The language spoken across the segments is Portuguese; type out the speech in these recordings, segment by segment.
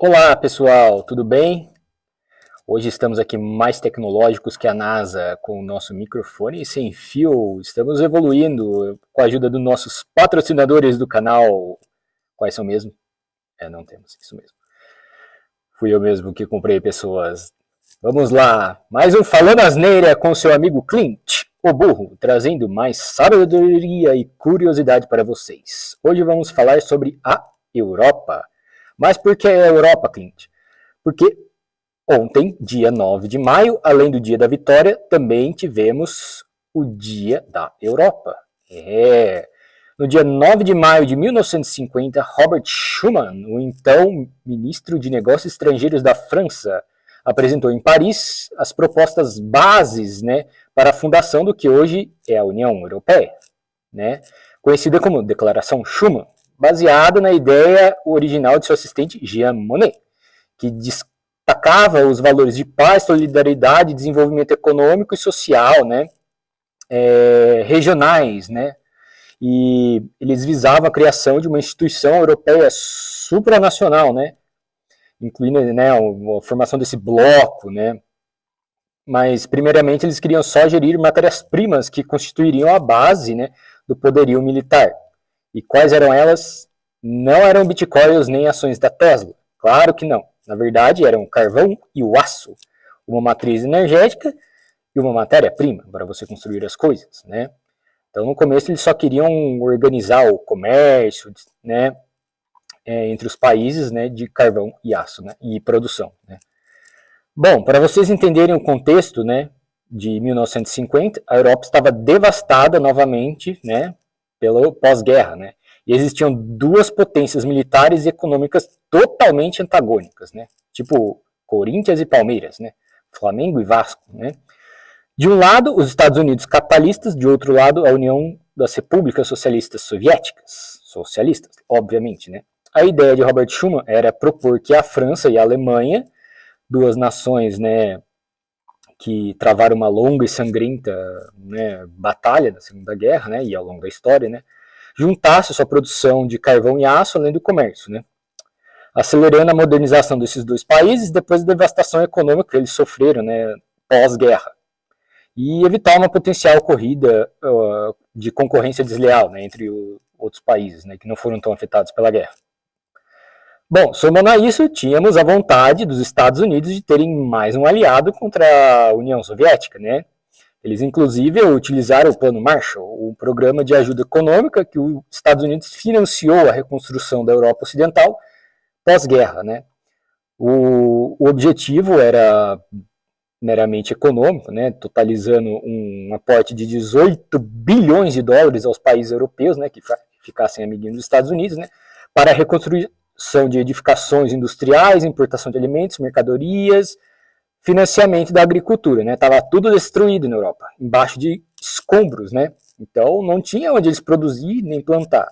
Olá pessoal, tudo bem? Hoje estamos aqui mais tecnológicos que a NASA com o nosso microfone sem fio. Estamos evoluindo com a ajuda dos nossos patrocinadores do canal. Quais são mesmo? Não temos, isso mesmo. Fui eu mesmo que comprei pessoas. Vamos lá, mais um Falando Asneira com seu amigo Clint, o burro, trazendo mais sabedoria e curiosidade para vocês. Hoje vamos falar sobre a Europa. Mas por que a Europa, Clint? Porque ontem, dia 9 de maio, além do dia da vitória, também tivemos o dia da Europa. No dia 9 de maio de 1950, Robert Schuman, o então ministro de Negócios Estrangeiros da França, apresentou em Paris as propostas bases, para a fundação do que hoje é a União Europeia, conhecida como Declaração Schuman, baseada na ideia original de seu assistente Jean Monnet, que destacava os valores de paz, solidariedade, desenvolvimento econômico e social, regionais, e eles visavam a criação de uma instituição europeia supranacional, incluindo a formação desse bloco, mas primeiramente eles queriam só gerir matérias-primas que constituiriam a base, do poderio militar. E quais eram elas? Não eram bitcoins nem ações da Tesla, claro que não. Na verdade, eram o carvão e o aço, uma matriz energética e uma matéria-prima para você construir as coisas, Então, no começo, eles só queriam organizar o comércio, entre os países, de carvão e aço, e produção, Bom, para vocês entenderem o contexto, de 1950, a Europa estava devastada novamente, pelo pós-guerra, E existiam duas potências militares e econômicas totalmente antagônicas, Tipo Corinthians e Palmeiras, Flamengo e Vasco, De um lado, os Estados Unidos capitalistas, de outro lado, a União das Repúblicas Socialistas Soviéticas, socialistas, obviamente, A ideia de Robert Schuman era propor que a França e a Alemanha, duas nações, que travaram uma longa e sangrenta, batalha na Segunda Guerra, e ao longo da história, juntasse sua produção de carvão e aço além do comércio, acelerando a modernização desses dois países depois da devastação econômica que eles sofreram, pós-guerra, e evitar uma potencial corrida de concorrência desleal, entre outros países, que não foram tão afetados pela guerra. Bom, somando a isso, tínhamos a vontade dos Estados Unidos de terem mais um aliado contra a União Soviética, Eles, inclusive, utilizaram o Plano Marshall, um programa de ajuda econômica que os Estados Unidos financiou a reconstrução da Europa Ocidental pós-guerra, O objetivo era meramente econômico, totalizando um aporte de 18 bilhões de dólares aos países europeus, que ficassem amiguinhos dos Estados Unidos, para a reconstrução de edificações industriais, importação de alimentos, mercadorias, financiamento da agricultura, Estava tudo destruído na Europa, embaixo de escombros, Então não tinha onde eles produzir nem plantar.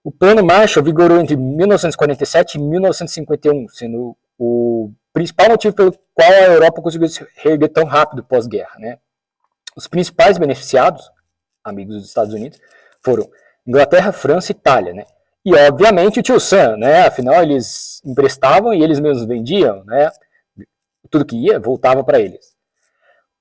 O Plano Marshall vigorou entre 1947 e 1951, sendo o principal motivo pelo qual a Europa conseguiu se reerguer tão rápido pós-guerra, Os principais beneficiados, amigos dos Estados Unidos, foram Inglaterra, França e Itália, E obviamente o tio Sam, Afinal eles emprestavam e eles mesmos vendiam, Tudo que ia voltava para eles.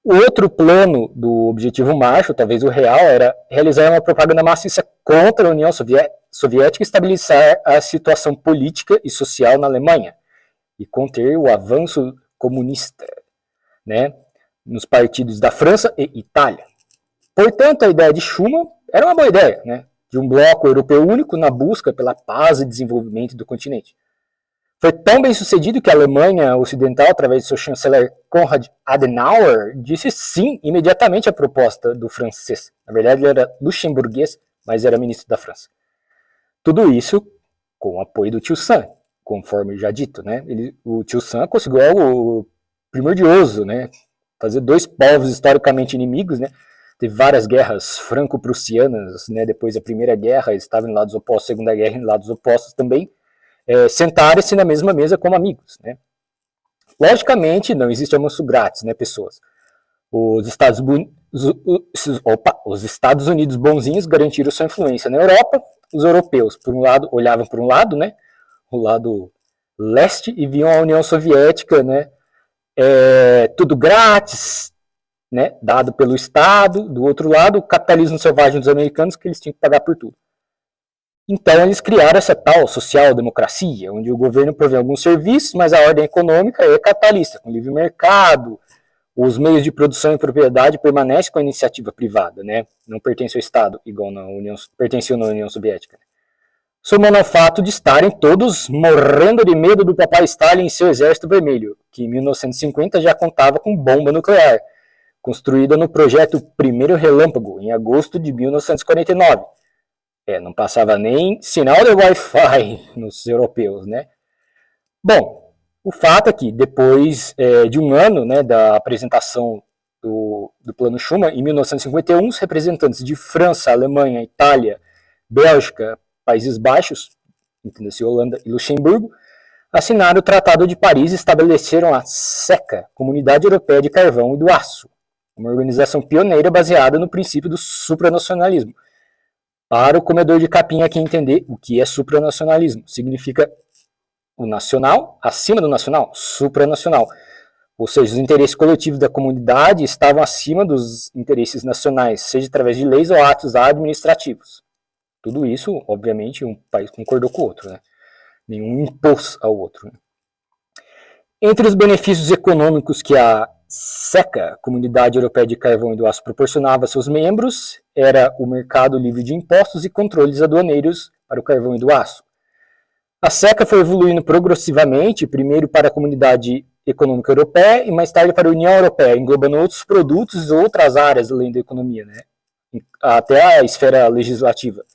O outro plano do objetivo Marshall, talvez o real, era realizar uma propaganda maciça contra a União Soviética e estabilizar a situação política e social na Alemanha e conter o avanço comunista, nos partidos da França e Itália. Portanto, a ideia de Schuman era uma boa ideia, de um bloco europeu único na busca pela paz e desenvolvimento do continente. Foi tão bem sucedido que a Alemanha Ocidental, através de seu chanceler Konrad Adenauer, disse sim imediatamente à proposta do francês. Na verdade, ele era luxemburguês, mas era ministro da França. Tudo isso com o apoio do tio Sam, conforme já dito. O tio Sam conseguiu algo primordioso, fazer dois povos historicamente inimigos, Teve várias guerras franco-prussianas, depois da Primeira Guerra, eles estavam em lados opostos, Segunda Guerra em lados opostos também, sentarem-se na mesma mesa como amigos, Logicamente, não existe almoço grátis, pessoas. Os Estados Unidos bonzinhos garantiram sua influência na Europa. Os europeus, por um lado, olhavam para um lado, o lado leste e viam a União Soviética, né, tudo grátis, né, dado pelo Estado. Do outro lado, o capitalismo selvagem dos americanos, que eles tinham que pagar por tudo. Então, eles criaram essa tal social-democracia, onde o governo provê alguns serviços, mas a ordem econômica é capitalista, com livre mercado, os meios de produção e propriedade permanecem com a iniciativa privada, né? Não pertence ao Estado, igual pertenciam na União Soviética. Somando ao fato de estarem todos morrendo de medo do papai Stalin e seu exército vermelho, que em 1950 já contava com bomba nuclear, construída no projeto Primeiro Relâmpago, em agosto de 1949. Não passava nem sinal de Wi-Fi nos europeus, né? Bom, o fato é que depois de um ano, né, da apresentação do Plano Schuman, em 1951, os representantes de França, Alemanha, Itália, Bélgica, Países Baixos, entendeu-se, Holanda e Luxemburgo, assinaram o Tratado de Paris e estabeleceram a SECA, Comunidade Europeia de Carvão e do Aço, uma organização pioneira baseada no princípio do supranacionalismo. Para o comedor de capim aqui entender o que é supranacionalismo, significa o nacional acima do nacional, supranacional. Ou seja, os interesses coletivos da comunidade estavam acima dos interesses nacionais, seja através de leis ou atos administrativos. Tudo isso, obviamente, um país concordou com o outro, né? Nenhum impôs ao outro. Né? Entre os benefícios econômicos que a SECA, Comunidade Europeia de Carvão e do Aço, proporcionava a seus membros, era o mercado livre de impostos e controles aduaneiros para o carvão e do aço. A SECA foi evoluindo progressivamente, primeiro para a Comunidade Econômica Europeia e mais tarde para a União Europeia, englobando outros produtos e outras áreas além da economia, né? Até a esfera legislativa.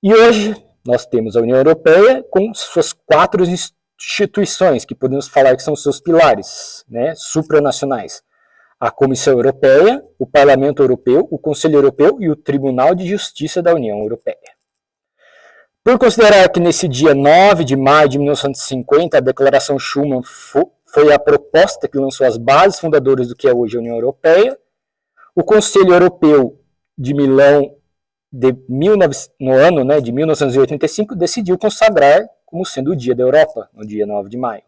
E hoje nós temos a União Europeia com suas 4 instituições, que podemos falar que são seus pilares, né, supranacionais. A Comissão Europeia, o Parlamento Europeu, o Conselho Europeu e o Tribunal de Justiça da União Europeia. Por considerar que nesse dia 9 de maio de 1950 a Declaração Schuman foi a proposta que lançou as bases fundadoras do que é hoje a União Europeia, o Conselho Europeu de Milão, no ano, né, de 1985, decidiu consagrar como sendo o Dia da Europa, no dia 9 de maio.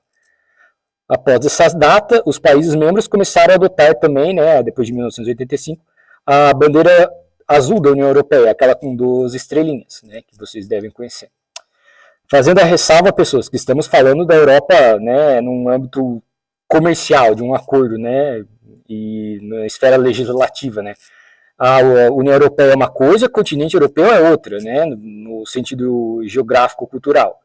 Após essa data, os países membros começaram a adotar também, né, depois de 1985, a bandeira azul da União Europeia, aquela com 12 estrelinhas, né, que vocês devem conhecer. Fazendo a ressalva, pessoas, que estamos falando da Europa, né, num âmbito comercial, de um acordo, né, e na esfera legislativa, né. A União Europeia é uma coisa, o continente europeu é outra, né, no sentido geográfico-cultural.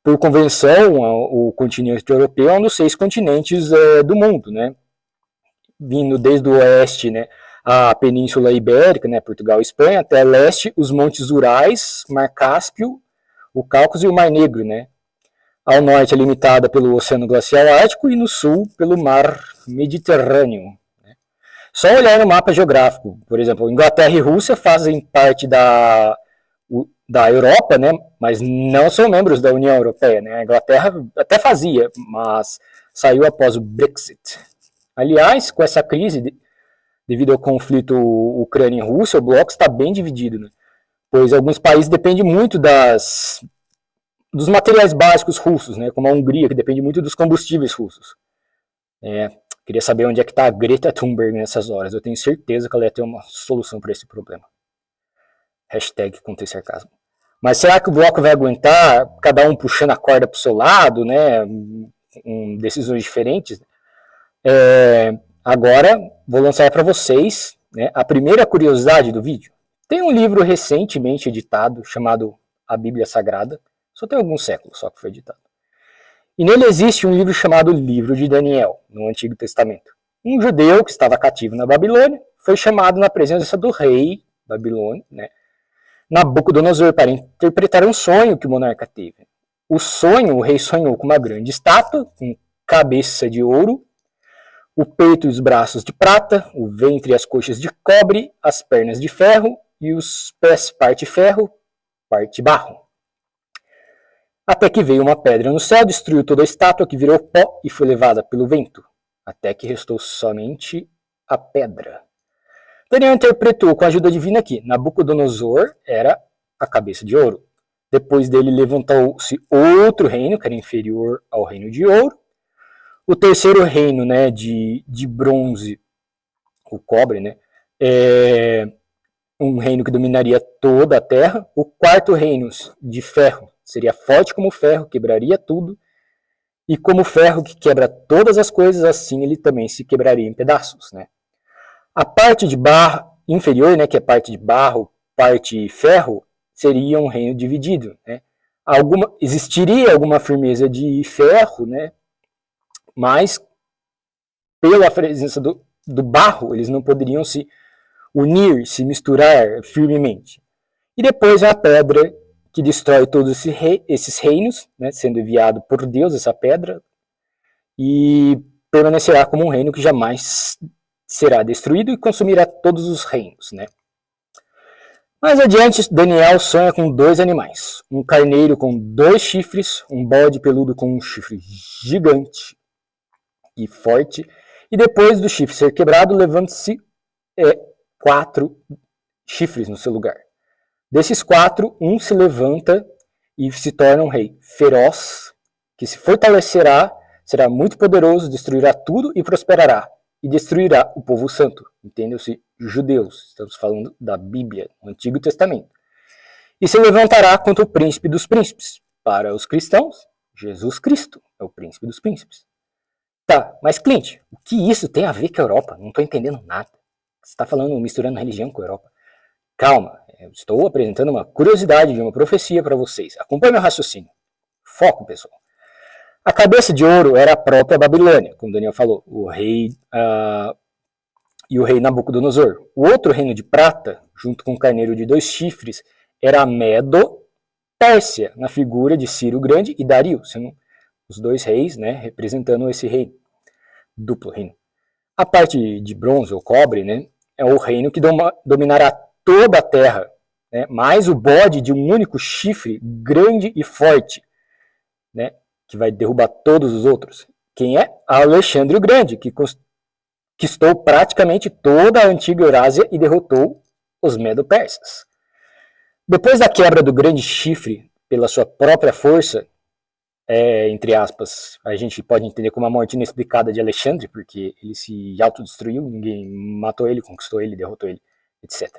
Por convenção, o continente europeu é um dos 6 continentes do mundo, né? Vindo desde o oeste, né, a Península Ibérica, né, Portugal e Espanha, até leste, os Montes Urais, Mar Cáspio, o Cáucaso e o Mar Negro, né? Ao norte é limitada pelo Oceano Glacial Ártico e no sul pelo Mar Mediterrâneo. Né? Só olhar no mapa geográfico, por exemplo, Inglaterra e Rússia fazem parte da Europa, né, mas não são membros da União Europeia. Né? A Inglaterra até fazia, mas saiu após o Brexit. Aliás, com essa crise, devido ao conflito Ucrânia e Rússia, o bloco está bem dividido, né? Pois alguns países dependem muito dos materiais básicos russos, né? Como a Hungria, que depende muito dos combustíveis russos. Queria saber onde é que está a Greta Thunberg nessas horas. Eu tenho certeza que ela ia ter uma solução para esse problema. Hashtag contém sarcasmo. Mas será que o bloco vai aguentar cada um puxando a corda para o seu lado, né? Decisões diferentes? Agora vou lançar para vocês, né, a primeira curiosidade do vídeo. Tem um livro recentemente editado chamado A Bíblia Sagrada. Só tem alguns séculos só que foi editado. E nele existe um livro chamado Livro de Daniel, no Antigo Testamento. Um judeu que estava cativo na Babilônia foi chamado na presença do rei Babilônia, né, Nabucodonosor, para interpretar um sonho que o monarca teve. O sonho, o rei sonhou com uma grande estátua, com cabeça de ouro, o peito e os braços de prata, o ventre e as coxas de cobre, as pernas de ferro e os pés parte ferro, parte barro. Até que veio uma pedra no céu, destruiu toda a estátua, que virou pó e foi levada pelo vento, até que restou somente a pedra. Daniel interpretou com a ajuda divina que Nabucodonosor era a cabeça de ouro. Depois dele levantou-se outro reino, que era inferior ao reino de ouro. O terceiro reino, né, de bronze, o cobre, né, é um reino que dominaria toda a terra. O quarto reino de ferro seria forte como ferro, quebraria tudo. E como ferro que quebra todas as coisas, assim ele também se quebraria em pedaços, né? A parte de barro inferior, né, que é parte de barro, parte ferro, seria um reino dividido, né? Existiria alguma firmeza de ferro, né? Mas pela presença do barro, eles não poderiam se unir, se misturar firmemente. E depois a pedra que destrói todos esses reinos, né, sendo enviado por Deus essa pedra, e permanecerá como um reino que jamais será destruído e consumirá todos os reinos, né? Mais adiante, Daniel sonha com 2 animais, um carneiro com 2 chifres, um bode peludo com um chifre gigante e forte, e depois do chifre ser quebrado, levanta-se 4 chifres no seu lugar. Desses 4, um se levanta e se torna um rei feroz, que se fortalecerá, será muito poderoso, destruirá tudo e prosperará, e destruirá o povo santo, entendam-se, judeus, estamos falando da Bíblia, no Antigo Testamento. E se levantará contra o príncipe dos príncipes. Para os cristãos, Jesus Cristo é o príncipe dos príncipes. Tá, mas Clint, o que isso tem a ver com a Europa? Não estou entendendo nada. Você está falando, misturando religião com a Europa. Calma, eu estou apresentando uma curiosidade de uma profecia para vocês. Acompanhe meu raciocínio. Foco, pessoal. A cabeça de ouro era a própria Babilônia, como Daniel falou, o rei e o rei Nabucodonosor. O outro reino de prata, junto com o carneiro de 2 chifres, era a Medo-Pérsia, na figura de Ciro Grande e Dario, sendo os 2 reis, né, representando esse reino, duplo reino. A parte de bronze ou cobre, né, é o reino que dominará toda a terra, né, mais o bode de um único chifre grande e forte, né, que vai derrubar todos os outros. Quem é? Alexandre o Grande, que conquistou praticamente toda a antiga Eurásia e derrotou os Medo-Persas. Depois da quebra do grande chifre pela sua própria força, entre aspas, a gente pode entender como a morte inexplicada de Alexandre, porque ele se autodestruiu, ninguém matou ele, conquistou ele, derrotou ele, etc.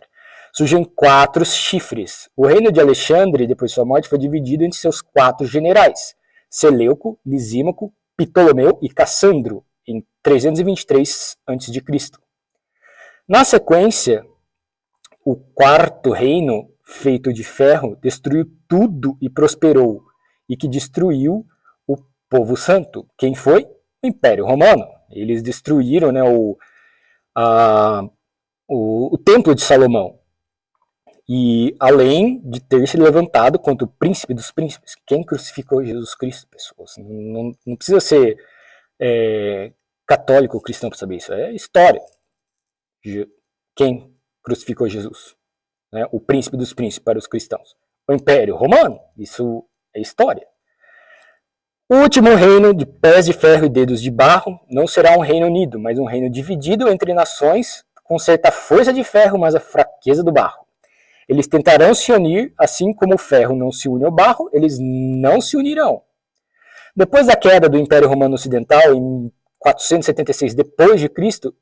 Surgem 4 chifres. O reino de Alexandre, depois de sua morte, foi dividido entre seus 4 generais, Seleuco, Lisímaco, Ptolomeu e Cassandro, em 323 a.C. Na sequência, o 4º reino, feito de ferro, destruiu tudo e prosperou, e que destruiu o povo santo. Quem foi? O Império Romano. Eles destruíram, né, o Templo de Salomão. E além de ter se levantado contra o príncipe dos príncipes. Quem crucificou Jesus Cristo, pessoas? Não precisa ser católico ou cristão para saber isso. É história. Quem crucificou Jesus? Né? O príncipe dos príncipes para os cristãos. O Império Romano. Isso é história. O último reino de pés de ferro e dedos de barro não será um reino unido, mas um reino dividido entre nações com certa força de ferro, mas a fraqueza do barro. Eles tentarão se unir, assim como o ferro não se une ao barro, eles não se unirão. Depois da queda do Império Romano Ocidental, em 476 d.C.,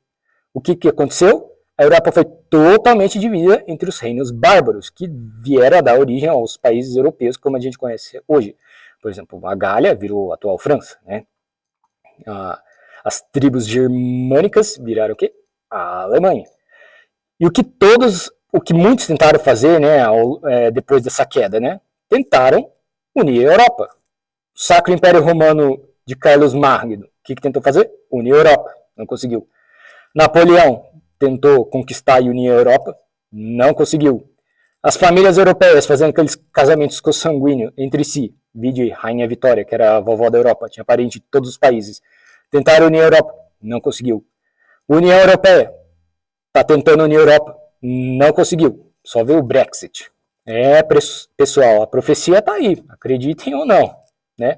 o que aconteceu? A Europa foi totalmente dividida entre os reinos bárbaros, que vieram a dar origem aos países europeus, como a gente conhece hoje. Por exemplo, a Gália virou a atual França, né? As tribos germânicas viraram o quê? A Alemanha. E o que muitos tentaram fazer, né, depois dessa queda, né? Tentaram unir a Europa. O Sacro Império Romano de Carlos Magno, o que tentou fazer? Unir a Europa, não conseguiu. Napoleão tentou conquistar e unir a Europa, não conseguiu. As famílias europeias fazendo aqueles casamentos consanguíneos entre si, vide Rainha Vitória, que era a vovó da Europa, tinha parente de todos os países, tentaram unir a Europa, não conseguiu. União Europeia, está tentando unir a Europa, não conseguiu, só veio o Brexit. Pessoal, a profecia está aí, acreditem ou não, né?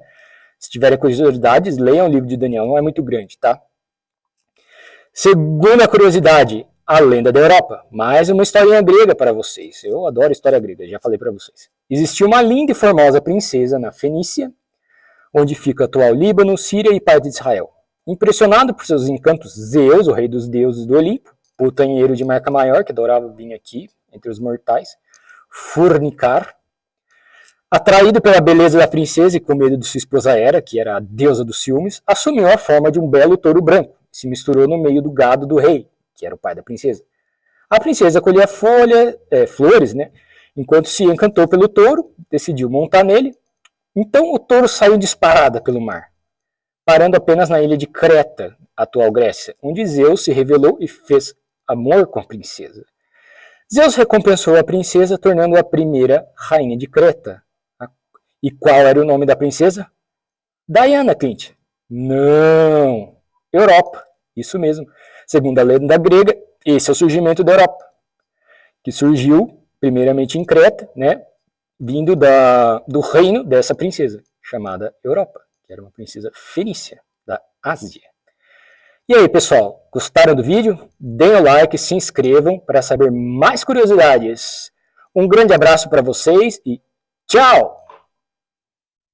Se tiverem curiosidades, leiam o livro de Daniel, não é muito grande, tá? Segunda curiosidade, A lenda da Europa. Mais uma historinha grega para vocês. Eu adoro história grega, já falei para vocês. Existia uma linda e formosa princesa na Fenícia, onde fica o atual Líbano, Síria e parte de Israel. Impressionado por seus encantos, Zeus, o rei dos deuses do Olimpo, putanheiro de marca maior, que adorava vir aqui entre os mortais, fornicar. Atraído pela beleza da princesa e com medo de sua esposa Hera, que era a deusa dos ciúmes, assumiu a forma de um belo touro branco e se misturou no meio do gado do rei, que era o pai da princesa. A princesa colhia flores, né? Enquanto se encantou pelo touro, decidiu montar nele. Então o touro saiu disparada pelo mar, parando apenas na ilha de Creta, atual Grécia, onde Zeus se revelou e fez amor com a princesa. Zeus recompensou a princesa, tornando-a a primeira rainha de Creta. E qual era o nome da princesa? Diana, Clint. Não, Europa, isso mesmo. Segundo a lenda grega, esse é o surgimento da Europa, que surgiu primeiramente em Creta, né, vindo do reino dessa princesa, chamada Europa, que era uma princesa fenícia, da Ásia. E aí, pessoal, gostaram do vídeo? Deem o like, se inscrevam para saber mais curiosidades. Um grande abraço para vocês e tchau!